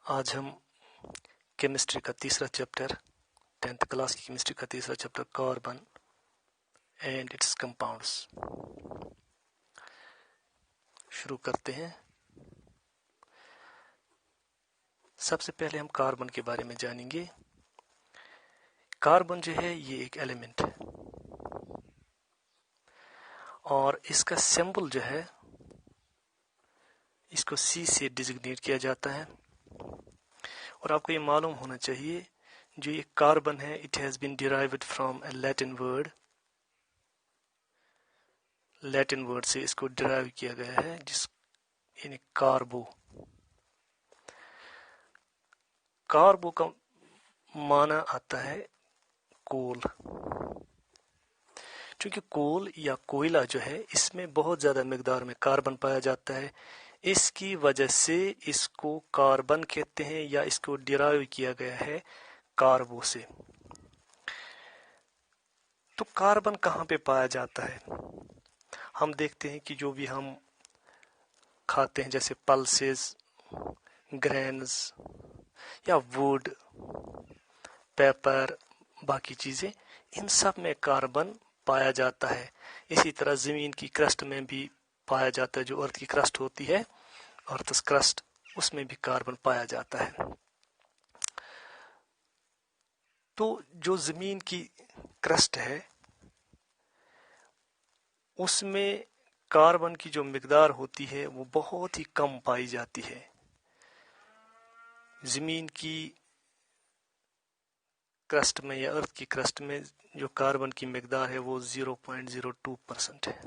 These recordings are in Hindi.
आज हम केमिस्ट्री का तीसरा चैप्टर 10th क्लास की केमिस्ट्री का तीसरा chapter carbon and it's compounds शुरू करते हैं। सबसे पहले हम कार्बन के बारे में जानेंगे। कार्बन जो है ये एक एलिमेंट है और इसका सिंबल जो है इसको C से डिजिग्नेट किया जाता है। और आपको ये मालूम होना चाहिए जो ये कार्बन है it has been derived from a Latin word से इसको डिराइव किया गया है जिस यानी कार्बो का माना आता है कोल। क्योंकि कोल या कोयला जो है इसमें बहुत ज्यादा मिकदार में कार्बन पाया जाता है, इसकी वजह से इसको कार्बन कहते हैं या इसको डिराइव किया गया है कार्बो से। तो कार्बन कहाँ पे पाया जाता है? हम देखते हैं कि जो भी हम खाते हैं जैसे पल्सेस, ग्रेन्स या वुड, पेपर, बाकी चीजें, इन सब में कार्बन पाया जाता है। इसी तरह जमीन की क्रस्ट में भी पाया जाता है, जो अर्थ की क्रस्ट होती है, अर्थस क्रस्ट, उसमें भी कार्बन पाया जाता है। तो जो जमीन की क्रस्ट है उसमें कार्बन की जो मिकदार होती है वो बहुत ही कम पाई जाती है। जमीन की क्रस्ट में या अर्थ की क्रस्ट में जो कार्बन की मिकदार है वो 0.02% है।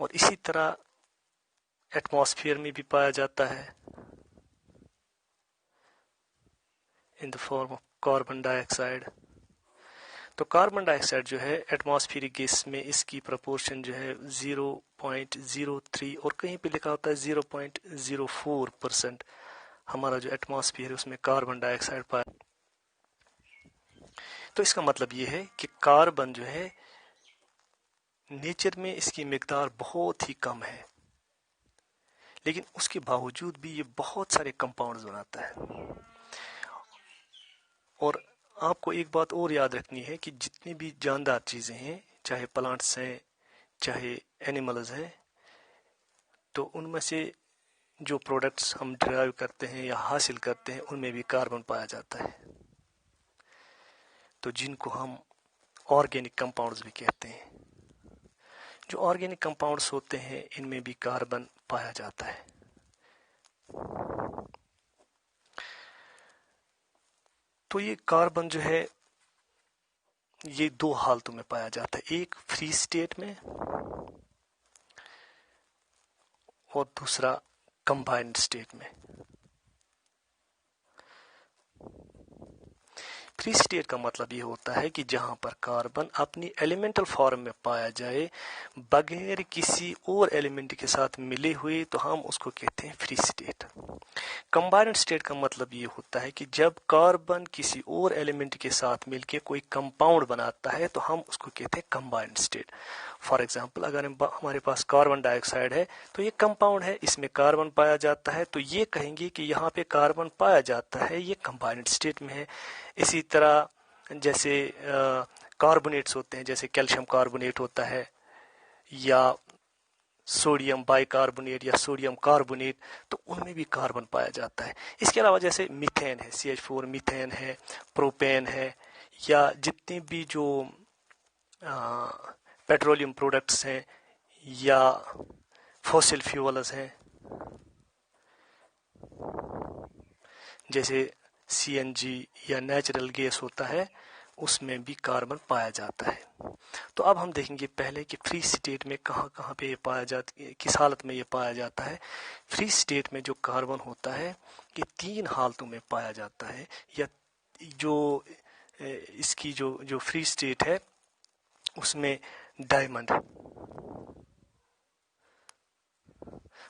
और इसी तरह एटमॉस्फेयर में भी पाया जाता है in the form of carbon dioxide. तो कार्बन डाइऑक्साइड जो है एटमॉस्फेरिक गैस में इसकी प्रपोर्शन जो है 0.03 और कहीं पे लिखा होता है 0.04% हमारा जो एटमॉस्फेयर है उसमें कार्बन डाइऑक्साइड पाया। तो इसका मतलब ये है कि कार्बन जो है नेचर में इसकी मिकदार बहुत ही कम है, लेकिन उसके बावजूद भी ये बहुत सारे कंपाउंड्स बनाता है। और आपको एक बात और याद रखनी है कि जितनी भी जानदार चीजें हैं, चाहे प्लांट्स हैं चाहे एनिमल्स हैं, तो उनमें से जो प्रोडक्ट्स हम ड्राइव करते हैं या हासिल करते हैं उनमें भी कार्बन पाया जाता है, तो जिनको हम ऑर्गेनिक कंपाउंड्स भी कहते हैं। जो ऑर्गेनिक कंपाउंड्स होते हैं इनमें भी कार्बन पाया जाता है। तो ये कार्बन जो है ये दो हालतों में पाया जाता है, एक फ्री स्टेट में और दूसरा कंबाइंड स्टेट में। फ्री स्टेट का मतलब ये होता है कि जहां पर कार्बन अपनी एलिमेंटल फॉर्म में पाया जाए बगैर किसी और एलिमेंट के साथ मिले हुए, तो हम उसको कहते हैं फ्री स्टेट। कंबाइंड स्टेट का मतलब ये होता है कि जब कार्बन किसी और एलिमेंट के साथ मिलके कोई कंपाउंड बनाता है तो हम उसको कहते हैं कंबाइंड स्टेट। फॉर एग्जांपल अगर हमारे पास कार्बन डाइऑक्साइड है तो ये कंपाउंड है, इसमें कार्बन पाया जाता है, तो ये कहेंगे कि यहाँ पे कार्बन पाया जाता है, ये कंबाइंड स्टेट में है। इसी तरह जैसे कार्बोनेट्स होते हैं, जैसे कैल्शियम कार्बोनेट होता है या सोडियम बाइकार्बोनेट या सोडियम कार्बोनेट, तो उनमें भी कार्बन पाया जाता है। इसके अलावा जैसे मीथेन है, CH4 मीथेन है, प्रोपेन है, या जितने भी जो पेट्रोलियम प्रोडक्ट्स हैं या फॉसिल फ्यूल्स हैं जैसे CNG या नेचुरल गैस होता है, उसमें भी कार्बन पाया जाता है। तो अब हम देखेंगे पहले कि फ्री स्टेट में कहाँ कहाँ पे ये पाया जाता है, किस हालत में ये पाया जाता है। फ्री स्टेट में जो कार्बन होता है ये तीन हालतों में पाया जाता है, या जो इसकी जो जो फ्री स्टेट है उसमें डायमंड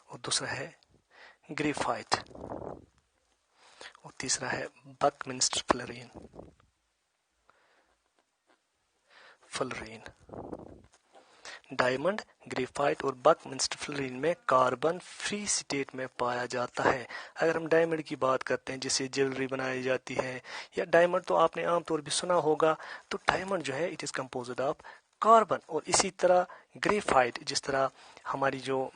और दूसरा है ग्रेफाइट और तीसरा है बकमिंस्टर फ्लोरीन। डायमंड, ग्रेफाइट और बकमिंस्टर फ्लोरीन में कार्बन फ्री स्टेट में पाया जाता है। अगर हम डायमंड की बात करते हैं जिससे ज्वेलरी बनाई जाती है, या डायमंड तो आपने आमतौर पर सुना होगा, तो डायमंड जो है it is composed of carbon. और इसी तरह ग्रेफाइट, जिस तरह हमारी जो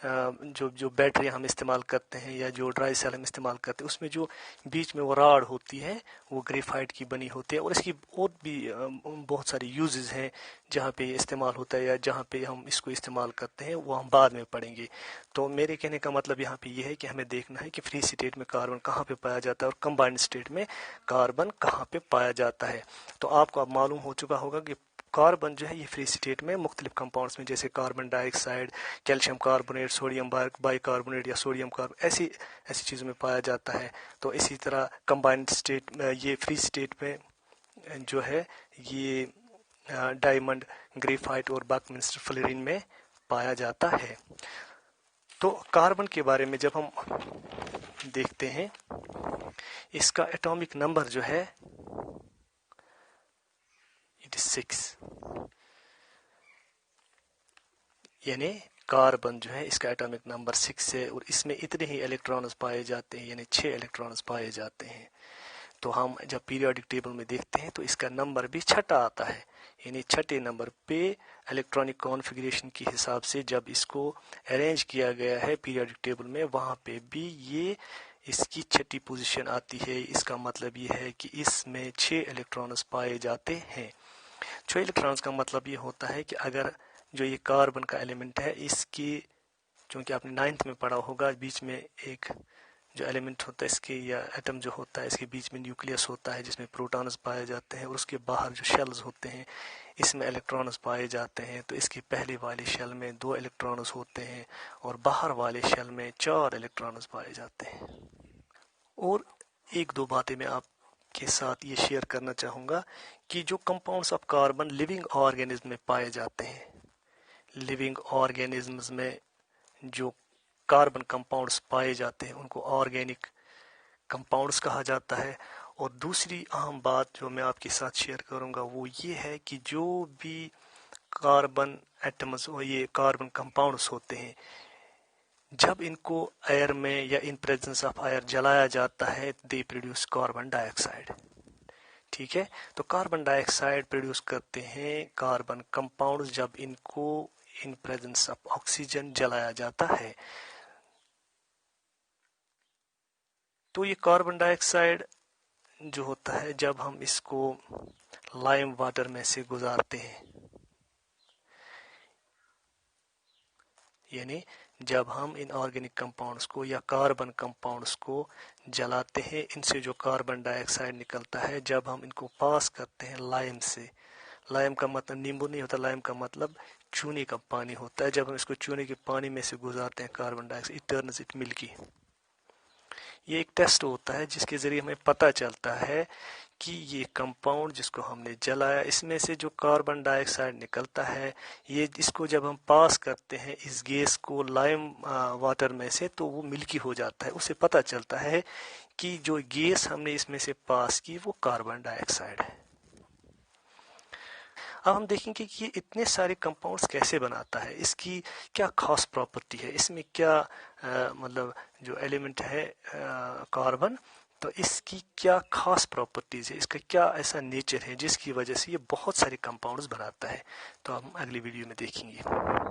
बैटरी हम इस्तेमाल करते हैं या जो ड्राई सेल हम इस्तेमाल करते हैं, उसमें जो बीच में वो राड होती है वो ग्रेफाइट की बनी होती है। और इसकी और भी बहुत सारी यूजेस हैं जहाँ पे इस्तेमाल होता है या जहाँ पे हम इसको इस्तेमाल करते हैं, वो हम बाद में पढ़ेंगे। तो मेरे कहने का मतलब यहाँ पे ये है कि हमें देखना है कि फ्री स्टेट में कार्बन कहाँ पे पाया जाता है और कंबाइंड स्टेट में कार्बन कहाँ पे पाया जाता है। तो आपको अब मालूम हो चुका होगा कि कार्बन जो है ये फ्री स्टेट में मुख्तलिफ कंपाउंड्स में, जैसे carbon dioxide, calcium carbonate, sodium bicarbonate या सोडियम कार्बन, ऐसी ऐसी चीज़ों में पाया जाता है। तो इसी तरह कंबाइंड स्टेट में, ये फ्री स्टेट में जो है ये डायमंड, ग्रेफाइट और बकमिंस्टर फ्लोरीन में पाया जाता है। तो कार्बन के बारे में जब हम देखते हैं, इसका एटॉमिक नंबर जो है इट इज 6, यानी कार्बन जो है इसका एटॉमिक नंबर 6 है और इसमें इतने ही इलेक्ट्रॉन्स पाए जाते हैं, यानी 6 इलेक्ट्रॉन्स पाए जाते हैं। तो हम जब पीरियोडिक टेबल में देखते हैं तो इसका नंबर भी छठा आता है, यानी छठे नंबर पे इलेक्ट्रॉनिक कॉन्फ़िगरेशन के हिसाब से जब इसको अरेंज किया गया है पीरियोडिक टेबल में, वहाँ पे भी ये इसकी छठी पोजीशन आती है। इसका मतलब ये है कि इसमें 6 इलेक्ट्रॉन्स पाए जाते हैं। 6 इलेक्ट्रॉन्स का मतलब ये होता है कि अगर जो ये कार्बन का एलिमेंट है, इसकी, क्योंकि आपने 9th में पढ़ा होगा, बीच में एक जो एलिमेंट होता है इसके या एटम जो होता है, इसके बीच में न्यूक्लियस होता है जिसमें प्रोटॉन्स पाए जाते हैं और उसके बाहर जो शेल्स होते हैं इसमें इलेक्ट्रॉन्स पाए जाते हैं। तो इसके पहले वाले शेल में 2 इलेक्ट्रॉन्स होते हैं और बाहर वाले शेल में 4 इलेक्ट्रॉन्स पाए जाते हैं। और एक दो बातें मैं आपके साथ ये शेयर करना चाहूँगा कि जो compounds of carbon living organism में पाए जाते हैं, लिविंग ऑर्गेनिजम्स में जो कार्बन कंपाउंड्स पाए जाते हैं उनको ऑर्गेनिक कंपाउंड्स कहा जाता है। और दूसरी अहम बात जो मैं आपके साथ शेयर करूंगा वो ये है कि जो भी कार्बन एटम्स और ये कार्बन कंपाउंड्स होते हैं, जब इनको एयर में या इन प्रेजेंस ऑफ एयर जलाया जाता है, दे प्रोड्यूस कार्बन डाइऑक्साइड। ठीक है, तो कार्बन डाइऑक्साइड प्रोड्यूस करते हैं कार्बन कंपाउंड्स जब इनको इन प्रेजेंस ऑफ ऑक्सीजन जलाया जाता है। तो ये कार्बन डाइऑक्साइड जो होता है जब हम इसको लाइम वाटर में से गुजारते हैं, यानी जब हम इन ऑर्गेनिक कंपाउंड्स को या कार्बन कंपाउंड्स को जलाते हैं, इनसे जो कार्बन डाइऑक्साइड निकलता है, जब हम इनको पास करते हैं लाइम से, लाइम का मतलब नींबू नहीं होता, लाइम का मतलब चूने का पानी होता है। जब हम इसको चूने के पानी में से गुजारते हैं carbon dioxide, it turns it milky. ये एक टेस्ट होता है जिसके जरिए हमें पता चलता है कि ये कंपाउंड जिसको हमने जलाया, इसमें से जो कार्बन डाइऑक्साइड निकलता है, ये इसको जब हम पास करते हैं इस गैस को लाइम वाटर में से, तो वो मिल्की हो जाता है। उससे पता चलता है कि जो गैस हमने इसमें से पास की वो कार्बन डाइऑक्साइड है। अब हम देखेंगे कि ये इतने सारे कंपाउंड्स कैसे बनाता है, इसकी क्या खास प्रॉपर्टी है, इसमें क्या मतलब जो एलिमेंट है कार्बन, तो इसकी क्या खास प्रॉपर्टीज है, इसका क्या ऐसा नेचर है जिसकी वजह से ये बहुत सारे कंपाउंड्स बनाता है। तो हम अगली वीडियो में देखेंगे।